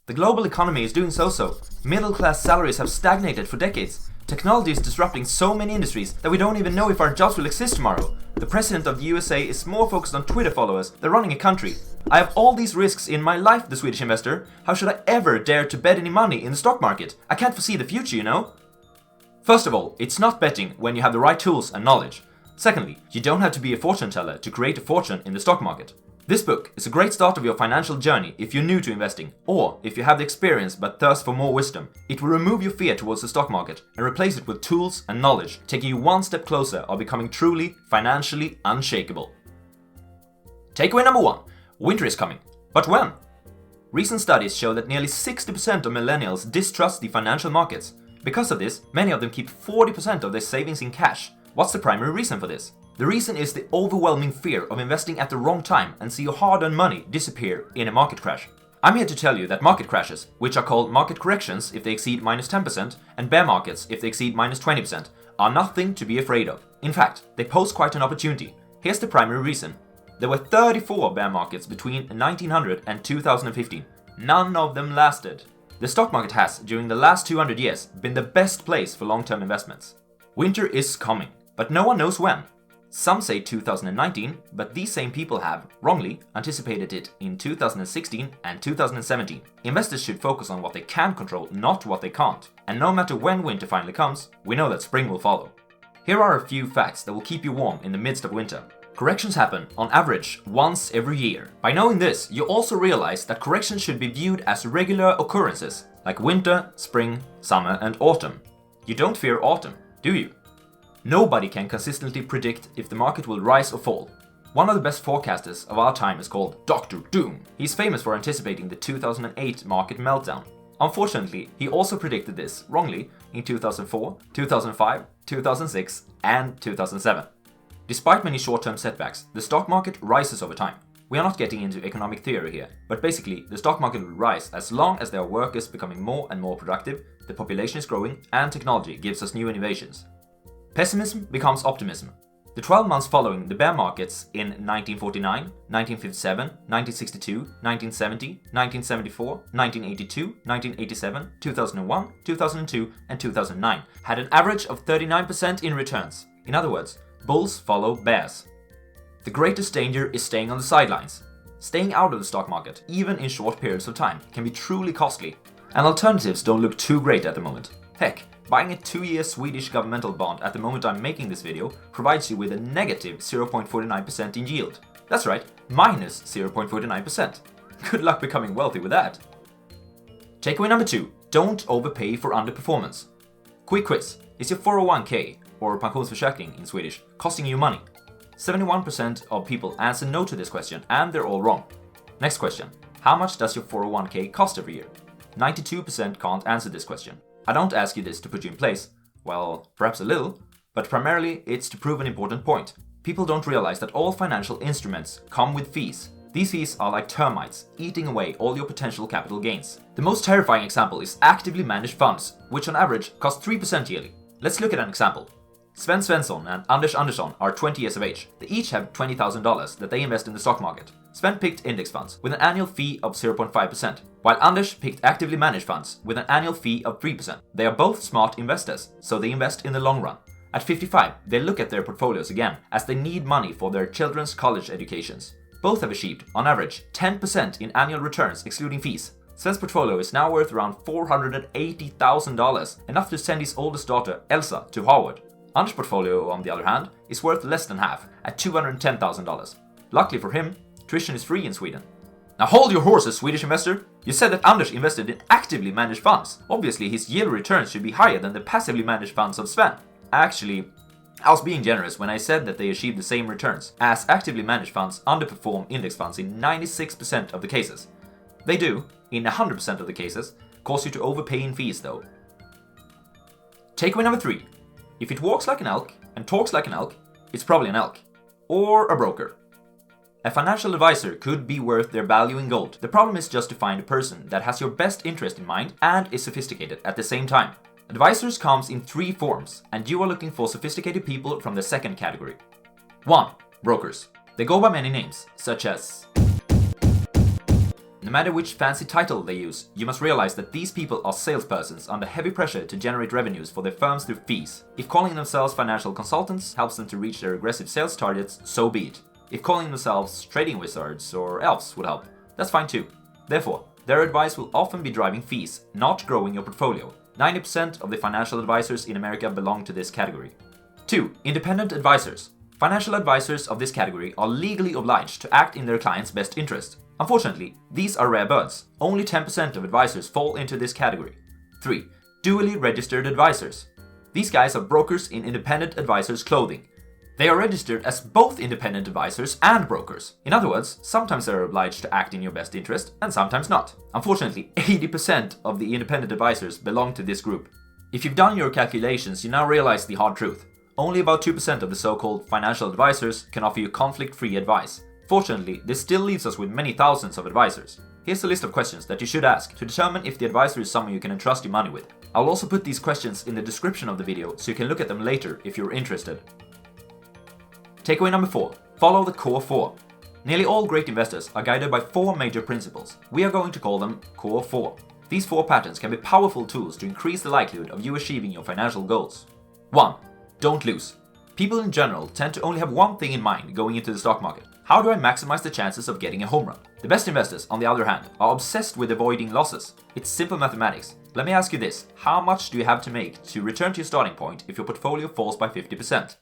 The global economy is doing so-so. Middle-class salaries have stagnated for decades. Technology is disrupting so many industries that we don't even know if our jobs will exist tomorrow. The president of the USA is more focused on Twitter followers than running a country. I have all these risks in my life, the Swedish investor. How should I ever dare to bet any money in the stock market? I can't foresee the future, you know? First of all, it's not betting when you have the right tools and knowledge. Secondly, you don't have to be a fortune teller to create a fortune in the stock market. This book is a great start of your financial journey if you're new to investing, or if you have the experience but thirst for more wisdom. It will remove your fear towards the stock market and replace it with tools and knowledge, taking you one step closer of becoming truly financially unshakable. Takeaway number 1. Winter is coming. But when? Recent studies show that nearly 60% of millennials distrust the financial markets. Because of this, many of them keep 40% of their savings in cash. What's the primary reason for this? The reason is the overwhelming fear of investing at the wrong time and see your hard-earned money disappear in a market crash. I'm here to tell you that market crashes, which are called market corrections if they exceed minus 10% and bear markets if they exceed minus 20%, are nothing to be afraid of. In fact, they pose quite an opportunity. Here's the primary reason. There were 34 bear markets between 1900 and 2015. None of them lasted. The stock market has, during the last 200 years, been the best place for long-term investments. Winter is coming, but no one knows when. Some say 2019, but these same people have, wrongly, anticipated it in 2016 and 2017. Investors should focus on what they can control, not what they can't. And no matter when winter finally comes, we know that spring will follow. Here are a few facts that will keep you warm in the midst of winter. Corrections happen, on average, once every year. By knowing this, you also realize that corrections should be viewed as regular occurrences, like winter, spring, summer, and autumn. You don't fear autumn, do you? Nobody can consistently predict if the market will rise or fall. One of the best forecasters of our time is called Dr. Doom. He's famous for anticipating the 2008 market meltdown. Unfortunately, he also predicted this wrongly in 2004, 2005, 2006, and 2007. Despite many short-term setbacks, the stock market rises over time. We are not getting into economic theory here, but basically the stock market will rise as long as there are workers becoming more and more productive, the population is growing, and technology gives us new innovations. Pessimism becomes optimism. The 12 months following the bear markets in 1949, 1957, 1962, 1970, 1974, 1982, 1987, 2001, 2002, and 2009 had an average of 39% in returns. In other words, bulls follow bears. The greatest danger is staying on the sidelines. Staying out of the stock market, even in short periods of time, can be truly costly. And alternatives don't look too great at the moment. Heck, buying a 2-year Swedish governmental bond at the moment I'm making this video provides you with a negative 0.49% in yield. That's right, minus 0.49%. Good luck becoming wealthy with that. Takeaway number 2. Don't overpay for underperformance. Quick quiz. Is your 401k, or pensionsförsäkring in Swedish, costing you money? 71% of people answer no to this question, and they're all wrong. Next question. How much does your 401k cost every year? 92% can't answer this question. I don't ask you this to put you in place. Well, perhaps a little, but primarily it's to prove an important point. People don't realize that all financial instruments come with fees. These fees are like termites, eating away all your potential capital gains. The most terrifying example is actively managed funds, which on average cost 3% yearly. Let's look at an example. Sven Svensson and Anders Andersson are 20 years of age. They each have $20,000 that they invest in the stock market. Sven picked index funds with an annual fee of 0.5%, while Anders picked actively managed funds with an annual fee of 3%. They are both smart investors, so they invest in the long run. At 55, they look at their portfolios again, as they need money for their children's college educations. Both have achieved, on average, 10% in annual returns excluding fees. Sven's portfolio is now worth around $480,000, enough to send his oldest daughter, Elsa, to Harvard. Anders' portfolio, on the other hand, is worth less than half, at $210,000. Luckily for him, tuition is free in Sweden. Now hold your horses, Swedish investor! You said that Anders invested in actively managed funds. Obviously, his yearly returns should be higher than the passively managed funds of Sven. Actually, I was being generous when I said that they achieved the same returns, as actively managed funds underperform index funds in 96% of the cases. They do, in 100% of the cases, cause you to overpay in fees though. Takeaway number 3. If it walks like an elk and talks like an elk, it's probably an elk. Or a broker. A financial advisor could be worth their value in gold. The problem is just to find a person that has your best interest in mind and is sophisticated at the same time. Advisors comes in 3 forms, and you are looking for sophisticated people from the second category. 1. Brokers. They go by many names, such as... No matter which fancy title they use, you must realize that these people are salespersons under heavy pressure to generate revenues for their firms through fees. If calling themselves financial consultants helps them to reach their aggressive sales targets, so be it. If calling themselves trading wizards or elves would help, that's fine too. Therefore, their advice will often be driving fees, not growing your portfolio. 90% of the financial advisors in America belong to this category. 2. Independent advisors. Financial advisors of this category are legally obliged to act in their client's best interest. Unfortunately, these are rare birds. Only 10% of advisors fall into this category. 3. Dually registered advisors. These guys are brokers in independent advisors' clothing. They are registered as both independent advisors and brokers. In other words, sometimes they are obliged to act in your best interest and sometimes not. Unfortunately, 80% of the independent advisors belong to this group. If you've done your calculations, you now realize the hard truth. Only about 2% of the so-called financial advisors can offer you conflict-free advice. Fortunately, this still leaves us with many thousands of advisors. Here's a list of questions that you should ask to determine if the advisor is someone you can entrust your money with. I'll also put these questions in the description of the video so you can look at them later if you're interested. Takeaway number 4. Follow the core 4. Nearly all great investors are guided by 4 major principles. We are going to call them core 4. These 4 patterns can be powerful tools to increase the likelihood of you achieving your financial goals. 1. Don't lose. People in general tend to only have one thing in mind going into the stock market. How do I maximize the chances of getting a home run? The best investors, on the other hand, are obsessed with avoiding losses. It's simple mathematics. Let me ask you this. How much do you have to make to return to your starting point if your portfolio falls by 50%?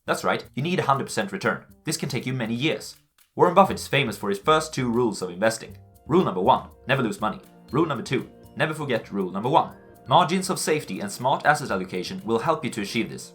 That's right, you need a 100% return. This can take you many years. Warren Buffett is famous for his first 2 rules of investing. Rule number 1, never lose money. Rule number 2, never forget rule number 1. Margins of safety and smart asset allocation will help you to achieve this.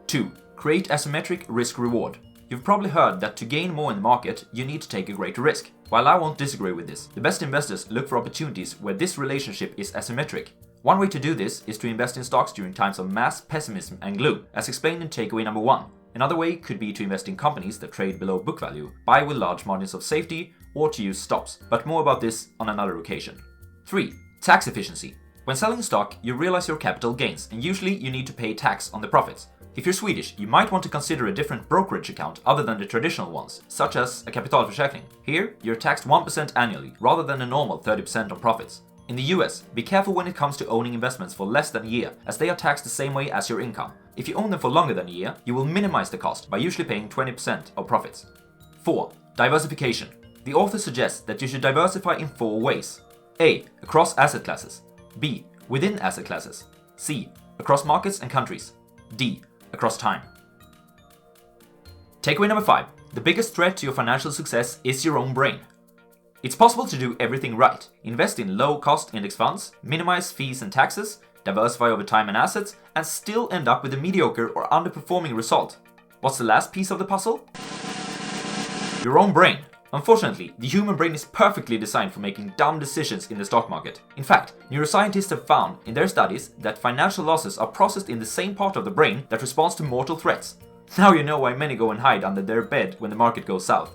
2. Create asymmetric risk-reward. You've probably heard that to gain more in the market, you need to take a greater risk. While I won't disagree with this, the best investors look for opportunities where this relationship is asymmetric. One way to do this is to invest in stocks during times of mass pessimism and gloom, as explained in takeaway number 1. Another way could be to invest in companies that trade below book value, buy with large margins of safety, or to use stops, but more about this on another occasion. 3. Tax efficiency. When selling stock, you realize your capital gains, and usually you need to pay tax on the profits. If you're Swedish, you might want to consider a different brokerage account other than the traditional ones, such as a kapitalförsäkring. Here, you're taxed 1% annually, rather than a normal 30% on profits. In the US, be careful when it comes to owning investments for less than a year, as they are taxed the same way as your income. If you own them for longer than a year, you will minimize the cost by usually paying 20% of profits. 4. Diversification. The author suggests that you should diversify in 4 ways. A. Across asset classes. B. Within asset classes. C. Across markets and countries. D. Across time. Takeaway number 5. The biggest threat to your financial success is your own brain. It's possible to do everything right. Invest in low-cost index funds, minimize fees and taxes, diversify over time and assets, and still end up with a mediocre or underperforming result. What's the last piece of the puzzle? Your own brain. Unfortunately, the human brain is perfectly designed for making dumb decisions in the stock market. In fact, neuroscientists have found in their studies that financial losses are processed in the same part of the brain that responds to mortal threats. Now you know why many go and hide under their bed when the market goes south.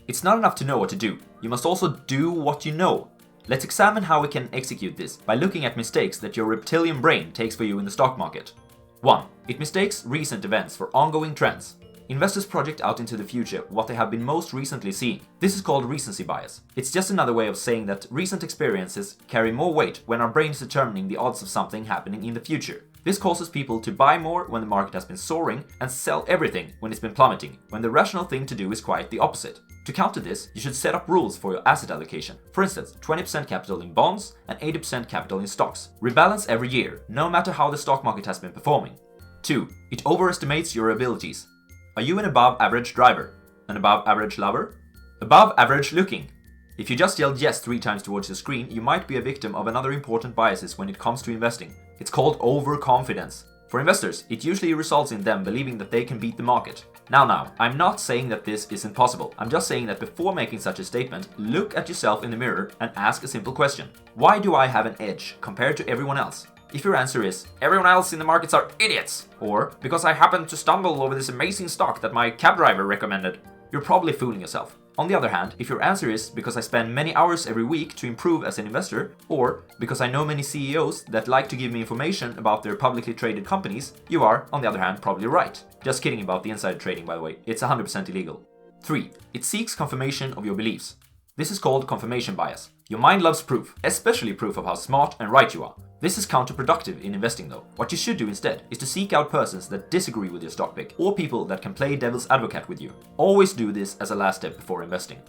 It's not enough to know what to do. You must also do what you know. Let's examine how we can execute this by looking at mistakes that your reptilian brain takes for you in the stock market. 1. It mistakes recent events for ongoing trends. Investors project out into the future what they have been most recently seeing. This is called recency bias. It's just another way of saying that recent experiences carry more weight when our brain is determining the odds of something happening in the future. This causes people to buy more when the market has been soaring and sell everything when it's been plummeting, when the rational thing to do is quite the opposite. To counter this, you should set up rules for your asset allocation. For instance, 20% capital in bonds and 80% capital in stocks. Rebalance every year, no matter how the stock market has been performing. 2. It overestimates your abilities. Are you an above average driver? An above average lover? Above average looking? If you just yelled yes 3 times towards the screen, you might be a victim of another important biases when it comes to investing. It's called overconfidence. For investors, it usually results in them believing that they can beat the market. Now, I'm not saying that this isn't possible. I'm just saying that before making such a statement, look at yourself in the mirror and ask a simple question. Why do I have an edge compared to everyone else? If your answer is, everyone else in the markets are idiots, or because I happened to stumble over this amazing stock that my cab driver recommended, you're probably fooling yourself. On the other hand, if your answer is because I spend many hours every week to improve as an investor, or because I know many CEOs that like to give me information about their publicly traded companies, you are, on the other hand, probably right. Just kidding about the insider trading, by the way. It's 100% illegal. 3. It seeks confirmation of your beliefs. This is called confirmation bias. Your mind loves proof, especially proof of how smart and right you are. This is counterproductive in investing though. What you should do instead is to seek out persons that disagree with your stock pick, or people that can play devil's advocate with you. Always do this as a last step before investing.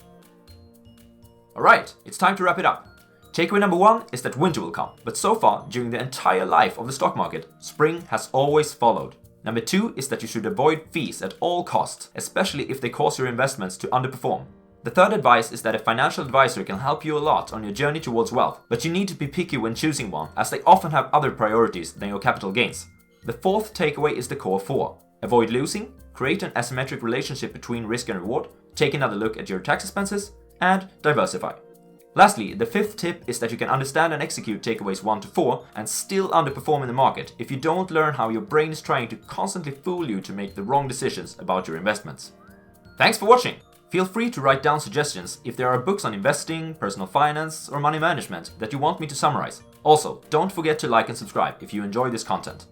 Alright, it's time to wrap it up. Takeaway number 1 is that winter will come, but so far, during the entire life of the stock market, spring has always followed. Number 2 is that you should avoid fees at all costs, especially if they cause your investments to underperform. The third advice is that a financial advisor can help you a lot on your journey towards wealth, but you need to be picky when choosing one, as they often have other priorities than your capital gains. The fourth takeaway is the core 4. Avoid losing, create an asymmetric relationship between risk and reward, take another look at your tax expenses, and diversify. Lastly, the fifth tip is that you can understand and execute takeaways 1 to 4 and still underperform in the market if you don't learn how your brain is trying to constantly fool you to make the wrong decisions about your investments. Thanks for watching! Feel free to write down suggestions if there are books on investing, personal finance, or money management that you want me to summarize. Also, don't forget to like and subscribe if you enjoy this content.